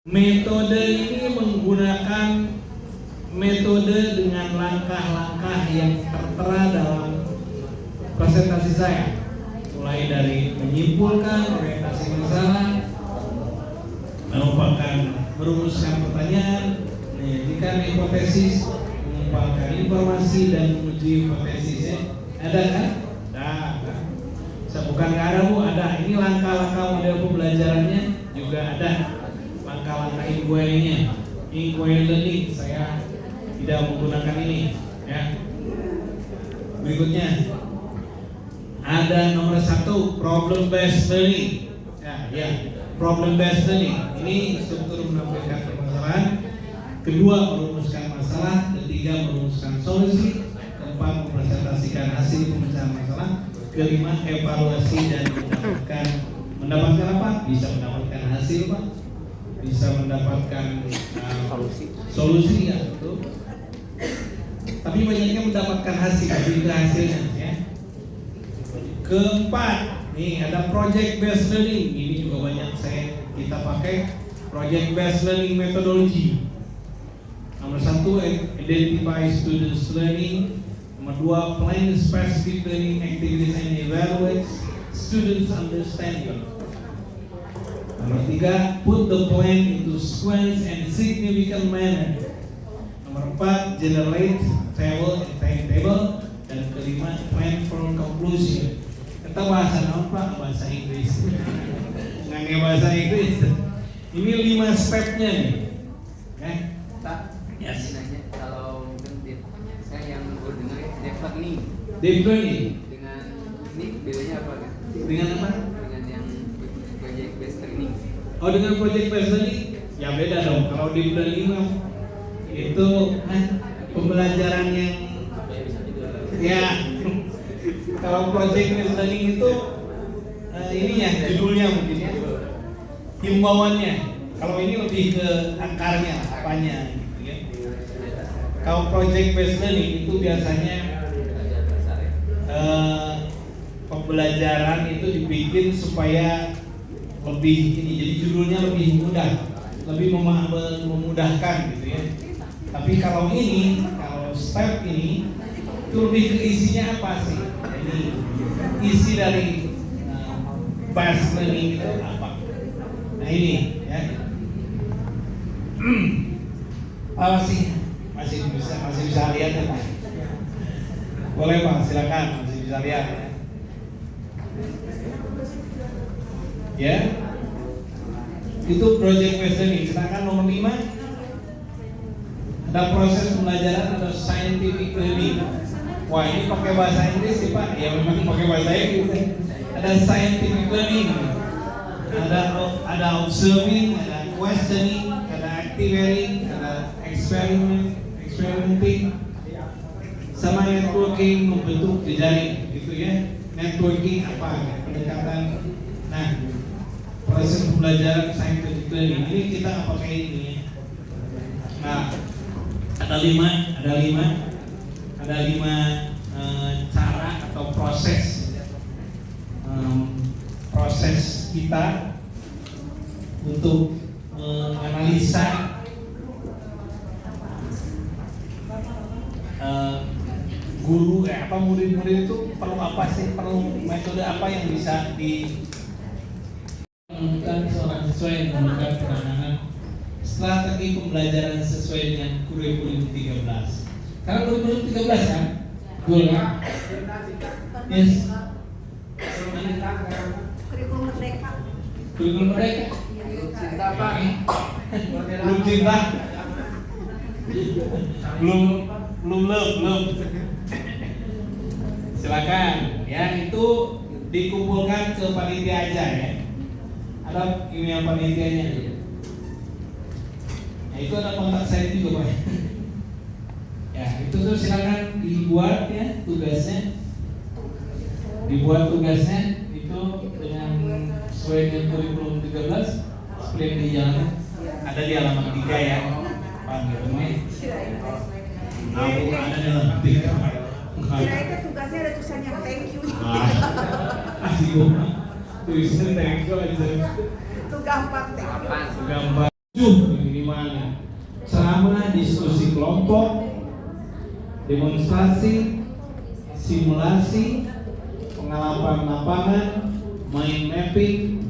Metode ini menggunakan metode dengan langkah-langkah yang tertera dalam presentasi saya, mulai dari menyimpulkan orientasi masalah, merumuskan pertanyaan, menyajikan hipotesis, mengumpulkan informasi dan menguji hipotesisnya. Ada kan? Ada. Bukan nggak ada Bu, ada. Ini langkah-langkah model pembelajarannya juga ada. Langkah-langkah inquiry-nya, inquiry learning, saya tidak menggunakan ini. Ya. Berikutnya ada nomor 1 problem based learning. Ya, problem based learning. Ini struktur menampilkan permasalahan. Kedua, merumuskan masalah. Ketiga, merumuskan solusi. Keempat, mempresentasikan hasil pemecahan masalah. Kelima, evaluasi dan mendapatkan apa? Bisa mendapatkan hasil Pak. Bisa mendapatkan solusi ya betul. Tapi banyaknya mendapatkan hasil, lebih ke hasilnya ya. Keempat, nih ada project based learning. Ini juga banyak kita pakai project based learning methodology. Nomor 1, identify students learning. Nomor 2, plan specific learning activities and evaluate students understanding. Nomor 3, put the plan into sequence and significant manner. Nomor 4, generate table and timetable. Dan kelima, plan for conclusion. Kita bahasa apa Pak? Bahasa Inggris. Nggak bahasa Inggris. Ini 5 stepnya nih. Pak, yes. nanya kalau saya yang dengar deep learning. Deep learning. Dengan ini bedanya apa? Dengan apa? Dengan yang project based learning. Oh, dengan project based learning ya beda dong. Kalau deep learning itu pembelajaran yang ya. Kalau project based learning itu ini ya judulnya mungkin ya, himbauannya. Kalau ini lebih ke akarnya, apanya gitu ya. Kalau project based learning itu biasanya pembelajaran itu dibikin supaya lebih ini, jadi judulnya lebih mudah, lebih memudahkan gitu ya. Tapi kalau step ini itu lebih ke isinya apa sih? Ini isi dari based learning itu apa? Nah ini ya. Masih bisa lihat ya Pak? Boleh Pak, silakan, masih bisa lihat ya. Ya, itu project based learning. Sedangkan nomor 5 ada proses pembelajaran atau scientific learning. Wah ini pakai bahasa Inggris sih Pak. Ya memang pakai bahasa Inggris. Ada scientific learning, ada observing, ada questioning, ada activating, ada experimenting, sama networking, membentuk jejaring gitu ya. Networking apa? Pendekatan. Nah, proses pembelajaran scientific learning ini kita nggak pakai ini ya. Nah, ada lima cara atau proses kita untuk menganalisa murid-murid itu perlu apa sih, perlu metode apa yang bisa menemukan seorang siswa yang memerlukan penanganan strategi pembelajaran sesuai dengan kurikulum 13. Karena kurikulum 13 kan? Betul kan? Yes. Kurikulum merdeka. Kurikulum merdeka. Cinta Pak. Belum cinta. Belum love. Silakan. Ya itu dikumpulkan ke panitia aja ya. Ada email panitianya. Nah itu ada kontak saya juga Pak. Ya itu tuh silakan dibuat ya tugasnya. Dibuat tugasnya itu dengan sesuai dengan kurikulum 13 seperti yang dijalankan. Ada di halaman 3 ya. Panggilnya. Ada di halaman 3. Kira itu tugasnya ada tulisannya thank you. Tulisannya thank you aja. Itu gampang thank you. Kapan? Gampang. minimalnya. Ceramah, diskusi kelompok, demonstrasi, simulasi, pengalaman lapangan, mind mapping,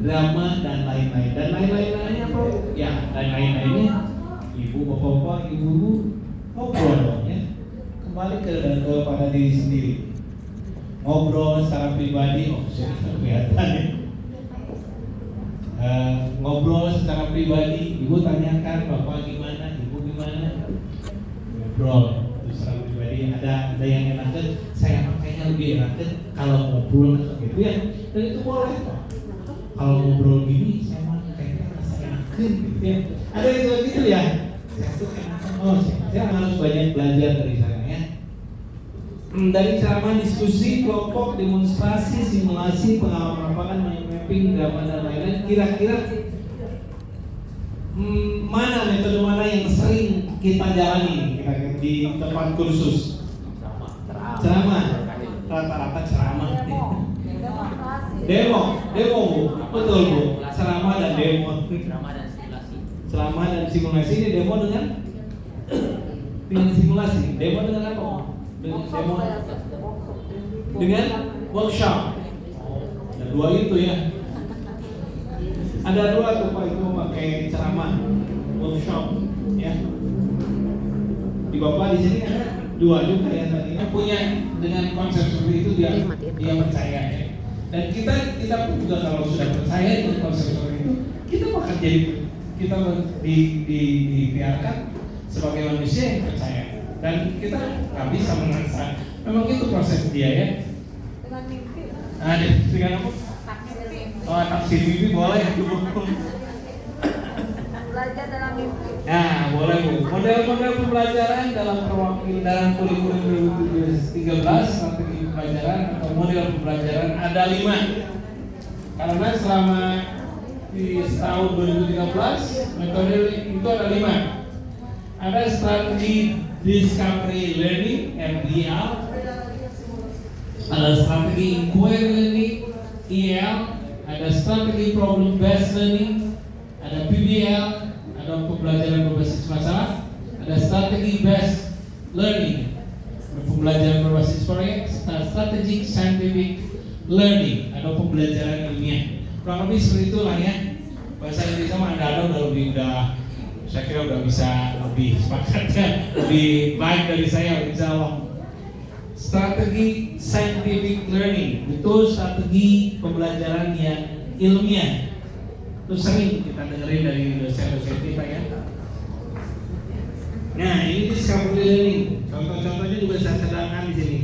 drama, dan lain-lain. Dan lain-lainnya apa? Ya, dan lain-lainnya ibu, bapak-bapak, ibu-ibu ngobrol dong ya. Kembali kepada diri sendiri. Ngobrol secara pribadi, saya kelihatan ya. Ngobrol secara pribadi, ibu tanyakan bapak gimana, ibu gimana, ngobrol itu secara pribadi. Ada yang enakan, saya makanya lebih enakan kalau ngobrol gitu ya, dan itu boleh kok. Kalau ngobrol gini, saya mah kayaknya rasa enakan gitu ya. Ada yang gitu ya, saya tuh enakan, saya harus banyak belajar dari saya ya. Dari ceramah, diskusi, kelompok, demonstrasi, simulasi, pengalaman lapangan, mind mapping, drama, dan lain-lain. Kira-kira mana metode mana yang sering kita jalani kira-kira di tempat kursus? Ceramah, rata-rata ceramah. Demo, Bu, betul Bu. Ceramah dan demo. Ceramah dan simulasi ini demo dengan simulasi. Demo dengan apa? Dengan workshop. Ada dua itu ya. Ada dua tuh Pak, itu pakai ceramah, workshop ya. Di Bapak di sini ada dua juga ya tadi. Punya dengan konsep seperti itu dia percaya ya. Dan kita pun juga kalau sudah percaya dengan konsep seperti itu, kita bakal jadi kita dibiarkan sebagai manusia yang percaya. Dan kita nggak bisa mengansa. Memang itu proses dia ya. Dengan mimpi. Dengan apa? Taksir mimpi boleh. Belajar dalam mimpi. Nah, boleh Bu. Model-model pembelajaran dalam kurikulum 2013, strategi pembelajaran atau model pembelajaran ada 5. Karena selama di tahun 2013 metode itu ada 5. Ada strategi discovery learning (RDL), ada strategi inquiry learning (EL), ada strategi problem based learning, ada PBL, ada pembelajaran berbasis masalah, ada strategi based learning, ada pembelajaran berbasis proyek, strategic scientific learning, ada pembelajaran ilmiah. Kurang lebih seperti itulah ya. Bahasa Indonesia mah ada saya kira udah bisa lebih sepakatnya, lebih baik dari saya insya Allah. Strategi scientific learning itu strategi pembelajaran yang ilmiah. Itu sering kita dengerin dari dosen-dosen kita ya. Nah, ini discovery learning. Contoh-contohnya juga saya sedangkan di sini.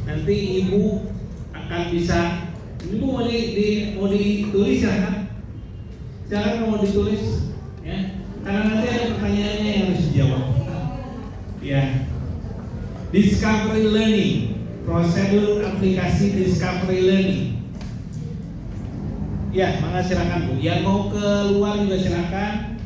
Nanti ibu akan bisa, ibu mau ditulis ya kan? Jangan mau ditulis ya. Karena nanti ada pertanyaannya yang harus dijawab. Ya. Discovery learning, prosedur aplikasi discovery learning. Ya, mangga silakan Bu. Yang mau keluar juga silakan.